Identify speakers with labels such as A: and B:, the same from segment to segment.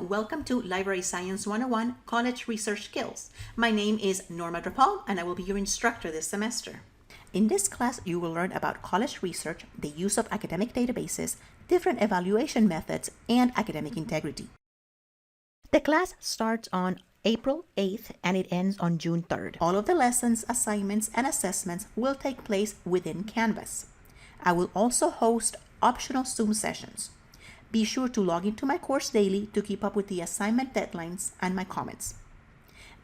A: welcome to Library Science 101 College Research Skills. My name is Norma Drapal and I will be your instructor this semester. In this class, you will learn about college research, the use of academic databases, different evaluation methods, and academic integrity. The class starts on April 8th and it ends on June 3rd. All of the lessons, assignments, and assessments will take place within Canvas. I will also host optional Zoom sessions. Be sure to log into my course daily to keep up with the assignment deadlines and my comments.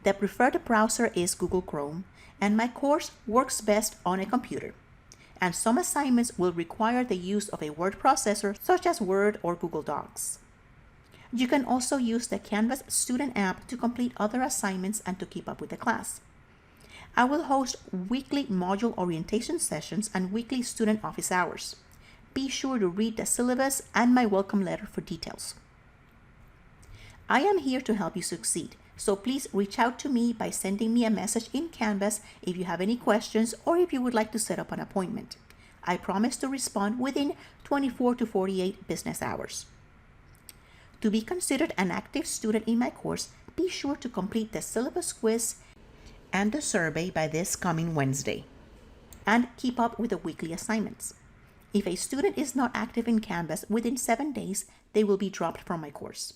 A: The preferred browser is Google Chrome, and my course works best on a computer. And some assignments will require the use of a word processor such as Word or Google Docs. You can also use the Canvas student app to complete other assignments and to keep up with the class. I will host weekly module orientation sessions and weekly student office hours. Be sure to read the syllabus and my welcome letter for details. I am here to help you succeed, so please reach out to me by sending me a message in Canvas if you have any questions or if you would like to set up an appointment. I promise to respond within 24 to 48 business hours. To be considered an active student in my course, be sure to complete the syllabus quiz and the survey by this coming Wednesday, and keep up with the weekly assignments. If a student is not active in Canvas within 7 days, they will be dropped from my course.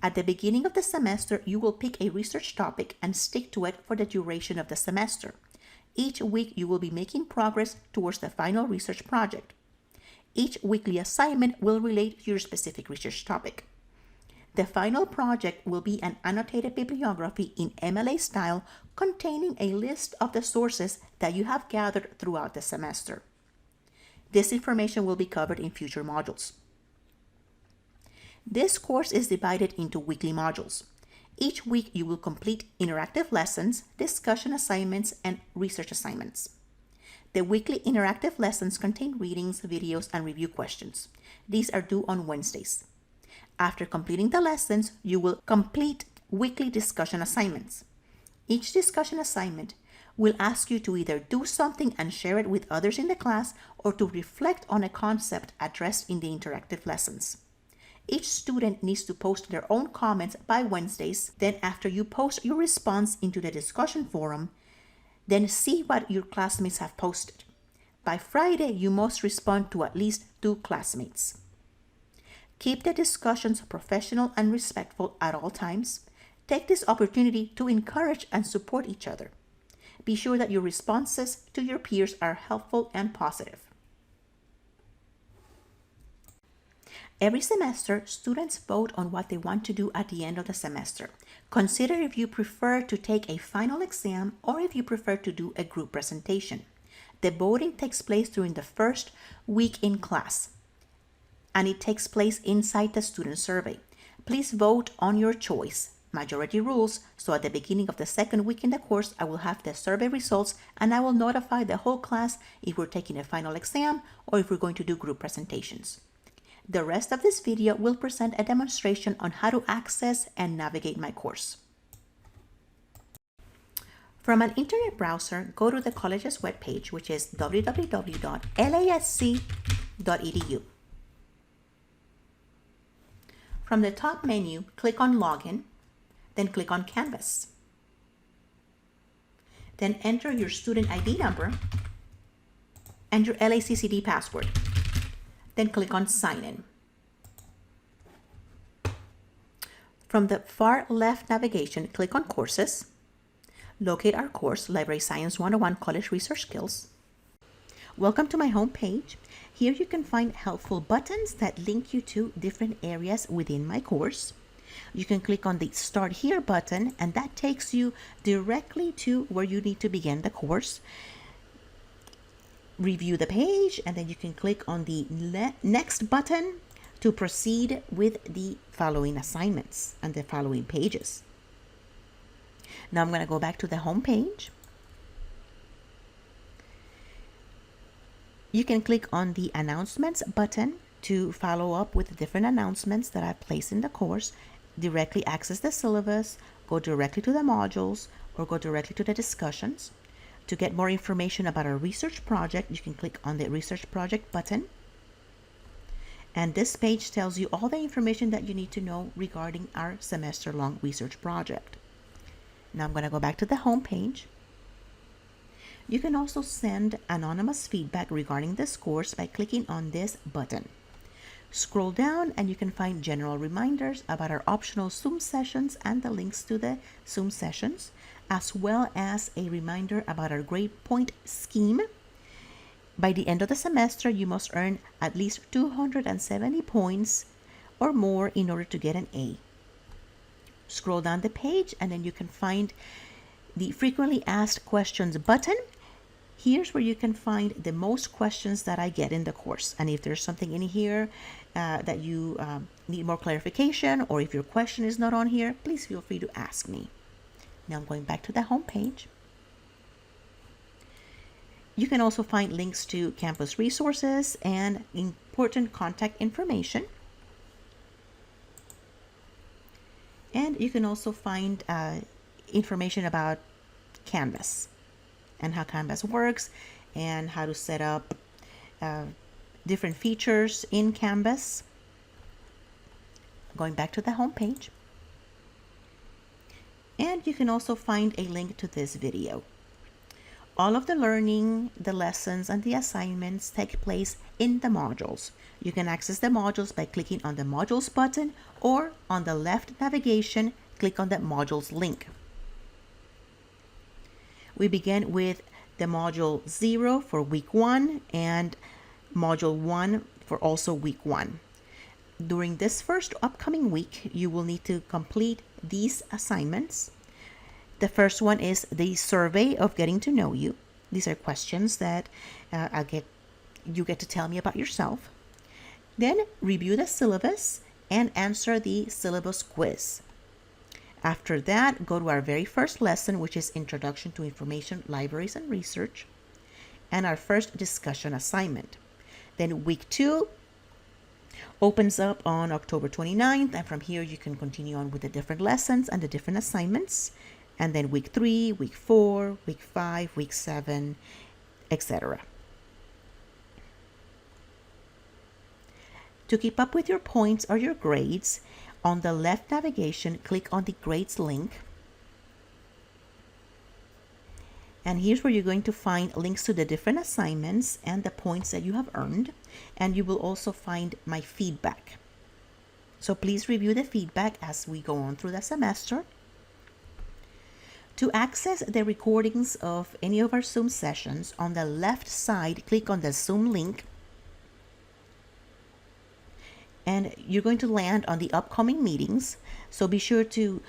A: At the beginning of the semester, you will pick a research topic and stick to it for the duration of the semester. Each week, you will be making progress towards the final research project. Each weekly assignment will relate to your specific research topic. The final project will be an annotated bibliography in MLA style containing a list of the sources that you have gathered throughout the semester. This information will be covered in future modules. This course is divided into weekly modules. Each week you will complete interactive lessons, discussion assignments, and research assignments. The weekly interactive lessons contain readings, videos, and review questions. These are due on Wednesdays. After completing the lessons, you will complete weekly discussion assignments. Each discussion assignment will ask you to either do something and share it with others in the class or to reflect on a concept addressed in the interactive lessons. Each student needs to post their own comments by Wednesdays. Then after you post your response into the discussion forum, then see what your classmates have posted. By Friday, you must respond to at least 2 classmates. Keep the discussions professional and respectful at all times. Take this opportunity to encourage and support each other. Be sure that your responses to your peers are helpful and positive. Every semester, students vote on what they want to do at the end of the semester. Consider if you prefer to take a final exam or if you prefer to do a group presentation. The voting takes place during the first week in class, and it takes place inside the student survey. Please vote on your choice. Majority rules, so at the beginning of the second week in the course, I will have the survey results and I will notify the whole class if we're taking a final exam or if we're going to do group presentations. The rest of this video will present a demonstration on how to access and navigate my course. From an internet browser, go to the college's webpage, which is www.lasc.edu. From the top menu, click on Login, then click on Canvas. Then enter your student ID number and your LACCD password. Then click on Sign In. From the far left navigation, click on Courses. Locate our course, Library Science 101 College Research Skills. Welcome to my home page. Here you can find helpful buttons that link you to different areas within my course. You can click on the Start Here button, and that takes you directly to where you need to begin the course. Review the page, and then you can click on the Next button to proceed with the following assignments and the following pages. Now I'm going to go back to the home page. You can click on the Announcements button to follow up with the different announcements that I've placed in the course, directly access the syllabus, go directly to the modules, or go directly to the discussions. To get more information about our research project, you can click on the Research Project button. And this page tells you all the information that you need to know regarding our semester-long research project. Now I'm going to go back to the home page. You can also send anonymous feedback regarding this course by clicking on this button. Scroll down and you can find general reminders about our optional Zoom sessions and the links to the Zoom sessions, as well as a reminder about our grade point scheme. By the end of the semester, you must earn at least 270 points or more in order to get an A. Scroll down the page and then you can find the frequently asked questions button. Here's where you can find the most questions that I get in the course. And if there's something in here that you need more clarification, or if your question is not on here, please feel free to ask me. Now I'm going back to the home page. You can also find links to campus resources and important contact information. And you can also find information about Canvas and how Canvas works and how to set up different features in Canvas. Going back to the home page. And you can also find a link to this video. All of the learning, the lessons, and the assignments take place in the modules. You can access the modules by clicking on the modules button, or on the left navigation, click on the modules link. We begin with the module 0 for week 1 and module 1 for also week 1. During this first upcoming week, you will need to complete these assignments. The first one is the survey of getting to know you. These are questions that you get to tell me about yourself. Then review the syllabus and answer the syllabus quiz. After that, go to our very first lesson, which is Introduction to Information Libraries and Research, and our first discussion assignment. Then week 2 opens up on October 29th, and from here you can continue on with the different lessons and the different assignments. And then week 3, week 4, week 5, week 7, etc. To keep up with your points or your grades, on the left navigation, click on the grades link. And here's where you're going to find links to the different assignments and the points that you have earned. And you will also find my feedback. So please review the feedback as we go on through the semester. To access the recordings of any of our Zoom sessions, on the left side, click on the Zoom link. And you're going to land on the upcoming meetings. So be sure to,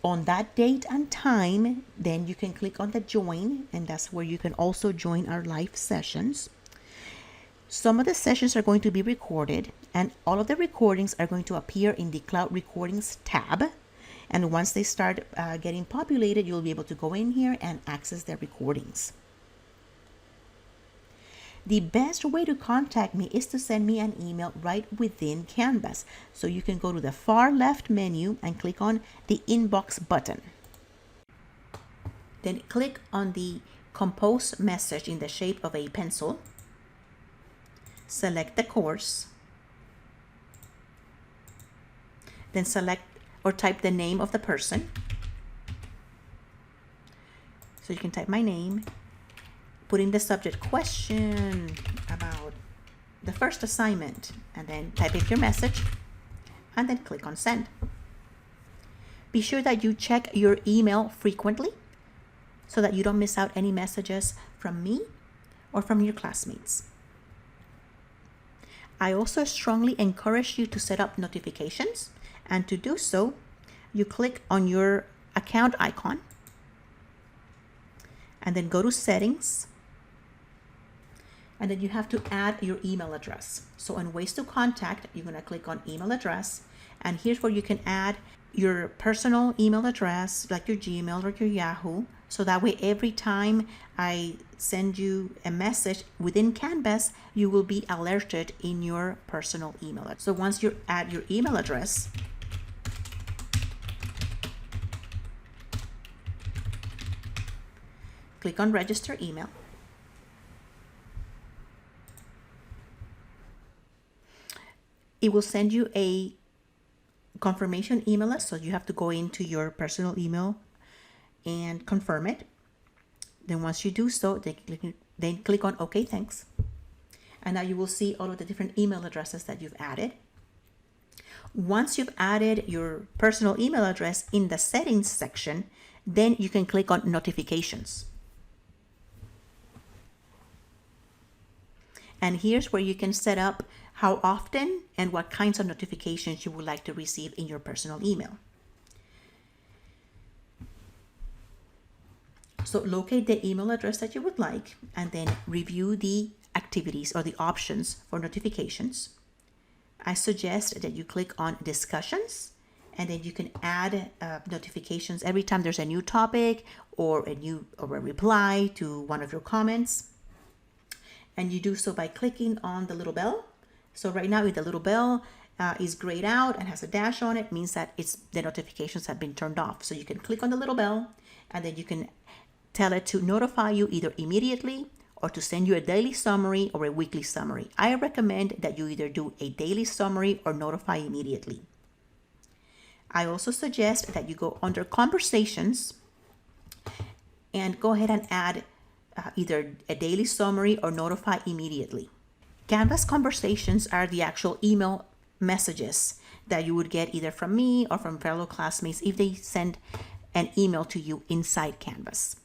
A: on that date and time, then you can click on the join, and that's where you can also join our live sessions. Some of the sessions are going to be recorded, and all of the recordings are going to appear in the Cloud Recordings tab. And once they start getting populated, you'll be able to go in here and access their recordings. The best way to contact me is to send me an email right within Canvas. So you can go to the far left menu and click on the inbox button. Then click on the compose message in the shape of a pencil. Select the course. Then select or type the name of the person. So you can type my name, put in the subject question about the first assignment, and then type in your message, and then click on send. Be sure that you check your email frequently so that you don't miss out any messages from me or from your classmates. I also strongly encourage you to set up notifications. And to do so, you click on your account icon and then go to settings, and then you have to add your email address. So on ways to contact, you're going to click on email address, and here's where you can add your personal email address, like your Gmail or your Yahoo. So that way, every time I send you a message within Canvas, you will be alerted in your personal email. So once you add your email address, click on register email. It will send you a confirmation email, so you have to go into your personal email and confirm it. Then once you do so, then click on OK, thanks. And now you will see all of the different email addresses that you've added. Once you've added your personal email address in the settings section, then you can click on notifications. And here's where you can set up how often and what kinds of notifications you would like to receive in your personal email. So locate the email address that you would like and then review the activities or the options for notifications. I suggest that you click on discussions, and then you can add notifications every time there's a new topic or a reply to one of your comments. And you do so by clicking on the little bell. So right now, if the little bell is grayed out and has a dash on it, means that the notifications have been turned off. So you can click on the little bell, and then you can tell it to notify you either immediately or to send you a daily summary or a weekly summary. I recommend that you either do a daily summary or notify immediately. I also suggest that you go under conversations and go ahead and add either a daily summary or notify immediately. Canvas conversations are the actual email messages that you would get either from me or from fellow classmates if they send an email to you inside Canvas.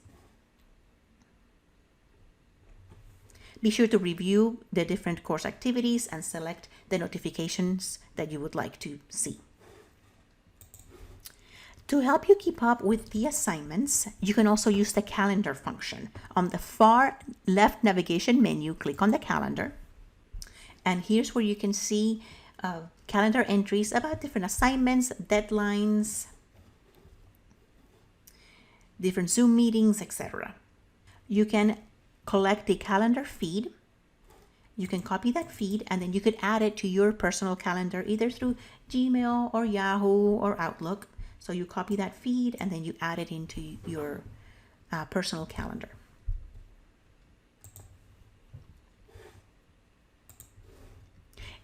A: Be sure to review the different course activities and select the notifications that you would like to see. To help you keep up with the assignments, you can also use the calendar function. On the far left navigation menu, click on the calendar. And here's where you can see calendar entries about different assignments, deadlines, different Zoom meetings, etc. You can collect the calendar feed. You can copy that feed and then you could add it to your personal calendar either through Gmail or Yahoo or Outlook. So you copy that feed and then you add it into your personal calendar.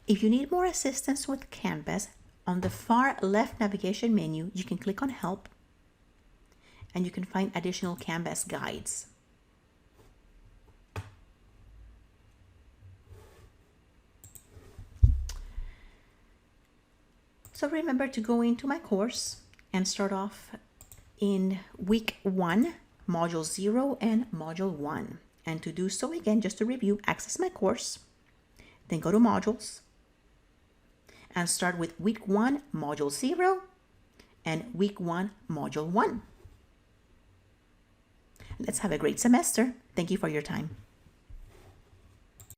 A: If you need more assistance with Canvas, on the far left navigation menu, you can click on Help and you can find additional Canvas guides. So remember to go into my course and start off in week 1, module 0 and module 1. And to do so, again, just to review, access my course, then go to modules and start with week 1, module 0 and week 1, module 1. Let's have a great semester. Thank you for your time.